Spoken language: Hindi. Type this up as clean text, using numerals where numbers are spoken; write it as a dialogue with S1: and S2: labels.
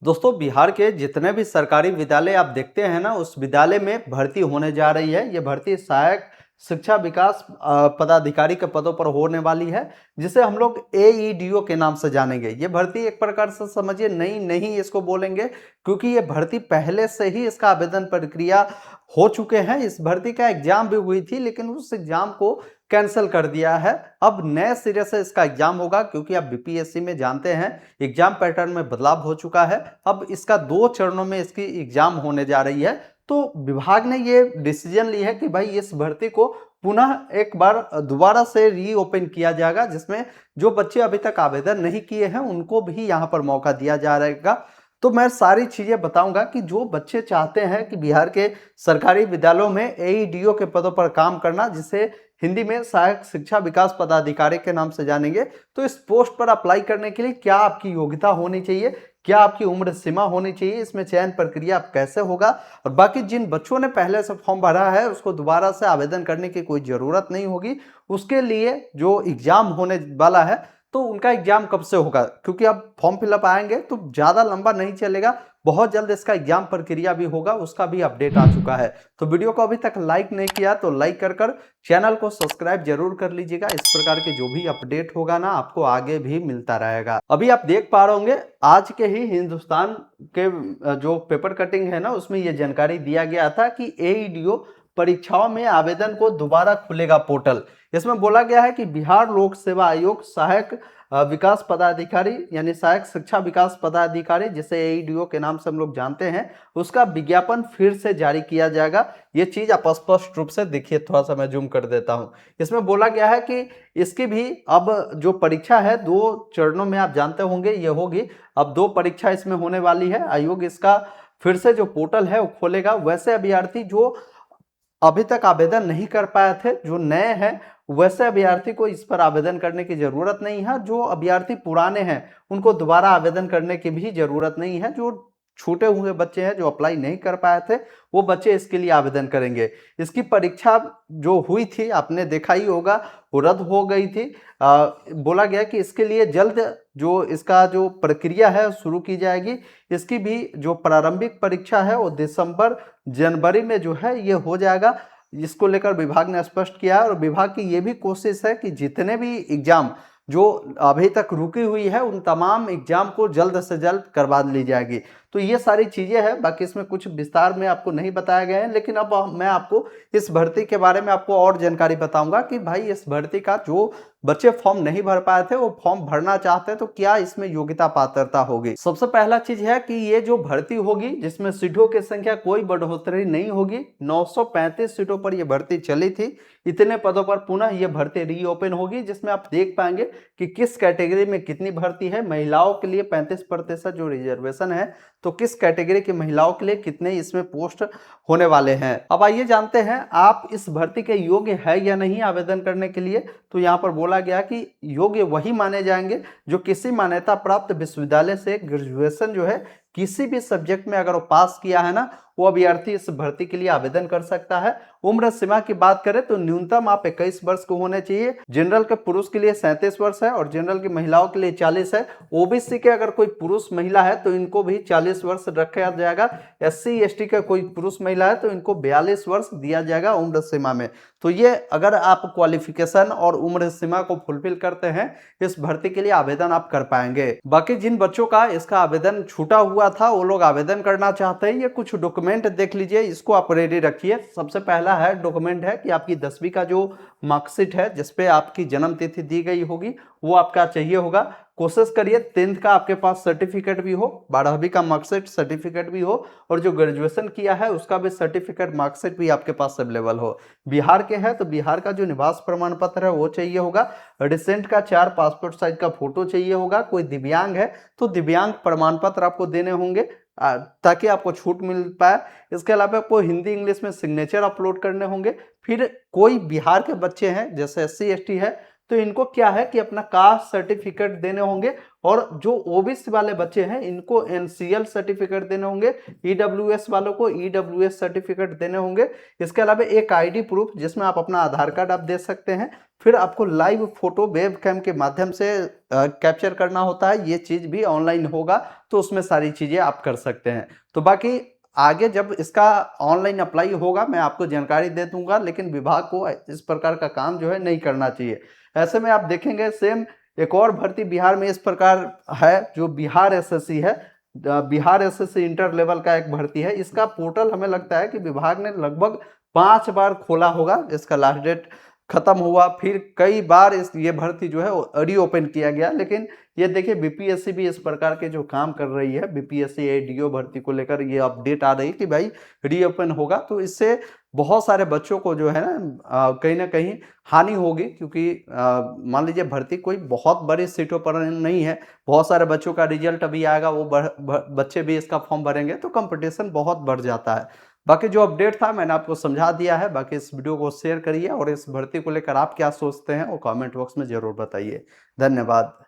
S1: दोस्तों बिहार के जितने भी सरकारी विद्यालय आप देखते हैं ना उस विद्यालय में भर्ती होने जा रही है। ये भर्ती सहायक शिक्षा विकास पदाधिकारी के पदों पर होने वाली है, जिसे हम लोग एईडीओ के नाम से जानेंगे। ये भर्ती एक प्रकार से समझिए नई नहीं इसको बोलेंगे, क्योंकि ये भर्ती पहले से ही इसका आवेदन प्रक्रिया हो चुके हैं। इस भर्ती का एग्जाम भी हुई थी, लेकिन उस एग्जाम को कैंसिल कर दिया है। अब नए सिरे से इसका एग्जाम होगा, क्योंकि आप बीपीएससी में जानते हैं एग्जाम पैटर्न में बदलाव हो चुका है। अब इसका 2 चरणों में इसकी एग्जाम होने जा रही है। तो विभाग ने ये डिसीजन ली है कि भाई इस भर्ती को पुनः एक बार दोबारा से रीओपन किया जाएगा, जिसमें जो बच्चे अभी तक आवेदन नहीं किए हैं उनको भी यहाँ पर मौका दिया जा रहेगा। तो मैं सारी चीजें बताऊंगा कि जो बच्चे चाहते हैं कि बिहार के सरकारी विद्यालयों में एईडीओ के पदों पर काम करना, जिसे हिंदी में सहायक शिक्षा विकास पदाधिकारी के नाम से जानेंगे, तो इस पोस्ट पर अप्लाई करने के लिए क्या आपकी योग्यता होनी चाहिए, क्या आपकी उम्र सीमा होनी चाहिए, इसमें चयन प्रक्रिया कैसे होगा, और बाकी जिन बच्चों ने पहले से फॉर्म भरा है उसको दोबारा से आवेदन करने की कोई जरूरत नहीं होगी। उसके लिए जो एग्जाम होने वाला है तो उनका एग्जाम कब से होगा, क्योंकि अब फॉर्म फिलअप आएंगे तो ज़्यादा लंबा नहीं चलेगा, बहुत जल्द इसका एग्जाम प्रक्रिया भी होगा, उसका भी अपडेट आ चुका है। तो वीडियो को अभी तक लाइक नहीं किया तो लाइक कर चैनल को सब्सक्राइब जरूर कर लीजिएगा। इस प्रकार के जो भी अपडेट होगा ना आपको आगे भी मिलता रहेगा। अभी आप देख पा रहे होंगे आज के ही हिंदुस्तान के जो पेपर कटिंग है ना उसमें यह जानकारी दिया गया था कि एईडीओ परीक्षाओं में आवेदन को दोबारा खुलेगा पोर्टल। इसमें बोला गया है कि बिहार लोक सेवा आयोग सहायक विकास पदाधिकारी यानी सहायक शिक्षा विकास पदाधिकारी, जिसे एईडीओ के नाम से हम लोग जानते हैं, उसका विज्ञापन फिर से जारी किया जाएगा। ये चीज आप स्पष्ट रूप से देखिए, थोड़ा सा मैं जूम कर देता हूं। इसमें बोला गया है कि इसकी भी अब जो परीक्षा है 2 चरणों में आप जानते होंगे ये होगी। अब 2 परीक्षा इसमें होने वाली है। आयोग इसका फिर से जो पोर्टल है वो खोलेगा। वैसे अभ्यर्थी जो अभी तक आवेदन नहीं कर पाए थे, जो नए हैं, वैसे अभ्यर्थी को इस पर आवेदन करने की जरूरत नहीं है। जो अभ्यर्थी पुराने हैं उनको दोबारा आवेदन करने की भी जरूरत नहीं है। जो छूटे हुए बच्चे हैं जो अप्लाई नहीं कर पाए थे वो बच्चे इसके लिए आवेदन करेंगे। इसकी परीक्षा जो हुई थी आपने देखा ही होगा, वो रद्द हो गई थी। बोला गया कि इसके लिए जल्द जो इसका जो प्रक्रिया है शुरू की जाएगी। इसकी भी जो प्रारंभिक परीक्षा है वो दिसंबर जनवरी में जो है ये हो जाएगा। इसको लेकर विभाग ने स्पष्ट किया है, और विभाग की ये भी कोशिश है कि जितने भी एग्जाम जो अभी तक रुकी हुई है उन तमाम एग्जाम को जल्द से जल्द करवा ली जाएगी। तो ये सारी चीजें हैं, बाकी इसमें कुछ विस्तार में आपको नहीं बताया गया है। लेकिन अब मैं आपको इस भर्ती के बारे में आपको और जानकारी बताऊंगा कि भाई इस भर्ती का जो बच्चे फॉर्म नहीं भर पाए थे वो फॉर्म भरना चाहते हैं तो क्या इसमें योग्यता पात्रता होगी। सबसे पहला चीज है कि ये जो भर्ती होगी जिसमें सीटों की संख्या कोई बढ़ोतरी नहीं होगी। 935 सीटों पर यह भर्ती चली थी। इतने पदों पर पुनः यह भर्ती रीओपन होगी, जिसमें आप देख पाएंगे कि किस कैटेगरी में कितनी भर्ती है। महिलाओं के लिए 35% जो रिजर्वेशन है, तो किस कैटेगरी की महिलाओं के लिए कितने इसमें पोस्ट होने वाले हैं। अब आइए जानते हैं आप इस भर्ती के योग्य है या नहीं आवेदन करने के लिए। तो यहाँ पर बोला गया कि योग्य वही माने जाएंगे जो किसी मान्यता प्राप्त विश्वविद्यालय से ग्रेजुएशन जो है किसी भी सब्जेक्ट में अगर वो पास किया है ना, वो अभ्यर्थी इस भर्ती के लिए आवेदन कर सकता है। उम्र सीमा की बात करें तो न्यूनतम आप 21 वर्ष को होने चाहिए। जनरल के पुरुष के लिए 37 वर्ष है और जनरल की महिलाओं के लिए 40 है। ओबीसी के अगर कोई पुरुष महिला है तो इनको भी 40 वर्ष रखा जाएगा। एससी एसटी का कोई पुरुष महिला है तो इनको 42 वर्ष दिया जाएगा उम्र सीमा में। तो ये अगर आप क्वालिफिकेशन और उम्र सीमा को फुलफिल करते हैं इस भर्ती के लिए आवेदन आप कर पाएंगे। बाकी जिन बच्चों का इसका आवेदन छूटा हुआ था वो लोग आवेदन करना चाहते हैं, ये कुछ डॉक्यूमेंट देख लीजिए, इसको आप रेडी रखिए। सबसे पहला है डॉक्यूमेंट है कि आपकी 10वीं का जो मार्कशीट है जिसपे आपकी जन्म तिथि दी गई होगी वो आपका चाहिए होगा। कोशिश करिए 10th का आपके पास सर्टिफिकेट भी हो, 12वीं का मार्कशीट सर्टिफिकेट भी हो, और जो ग्रेजुएशन किया है उसका भी सर्टिफिकेट मार्कशीट भी आपके पास अवेलेबल हो। बिहार के हैं तो बिहार का जो निवास प्रमाण पत्र है वो चाहिए होगा। रिसेंट का 4 पासपोर्ट साइज का फोटो चाहिए होगा। कोई दिव्यांग है तो दिव्यांग प्रमाण पत्र आपको देने होंगे ताकि आपको छूट मिल पाए। इसके अलावा आपको हिंदी इंग्लिश में सिग्नेचर अपलोड करने होंगे। फिर कोई बिहार के बच्चे हैं जैसे SC ST है तो इनको क्या है कि अपना कास्ट सर्टिफिकेट देने होंगे। और जो ओबीसी वाले बच्चे हैं इनको एनसीएल सर्टिफिकेट देने होंगे, ईडब्ल्यूएस वालों को ईडब्ल्यूएस सर्टिफिकेट देने होंगे। इसके अलावा एक आईडी प्रूफ जिसमें आप अपना आधार कार्ड आप दे सकते हैं। फिर आपको लाइव फोटो वेब कैम के माध्यम से कैप्चर करना होता है, ये चीज भी ऑनलाइन होगा, तो उसमें सारी चीजें आप कर सकते हैं। तो बाकी आगे जब इसका ऑनलाइन अप्लाई होगा मैं आपको जानकारी दे दूंगा, लेकिन विभाग को इस प्रकार का काम जो है नहीं करना चाहिए। ऐसे में आप देखेंगे सेम एक और भर्ती बिहार में इस प्रकार है जो बिहार एसएससी है, बिहार एसएससी इंटर लेवल का एक भर्ती है। इसका पोर्टल हमें लगता है कि विभाग ने लगभग 5 बार खोला होगा, इसका लास्ट डेट खत्म हुआ, फिर कई बार ये भर्ती जो है रीओपन किया गया। लेकिन ये देखिए बीपीएससी भी इस प्रकार के जो काम कर रही है, बीपीएससी एडीओ भर्ती को लेकर ये अपडेट आ रही है कि भाई रीओपन होगा, तो इससे बहुत सारे बच्चों को जो है ना कहीं हानि होगी, क्योंकि मान लीजिए भर्ती कोई बहुत बड़ी सीटों पर नहीं है, बहुत सारे बच्चों का रिजल्ट अभी आएगा, वो बच्चे भी इसका फॉर्म भरेंगे, तो कंपटीशन बहुत बढ़ जाता है। बाकी जो अपडेट था मैंने आपको समझा दिया है। बाकी इस वीडियो को शेयर करिए और इस भर्ती को लेकर आप क्या सोचते हैं वो कमेंट बॉक्स में जरूर बताइए। धन्यवाद।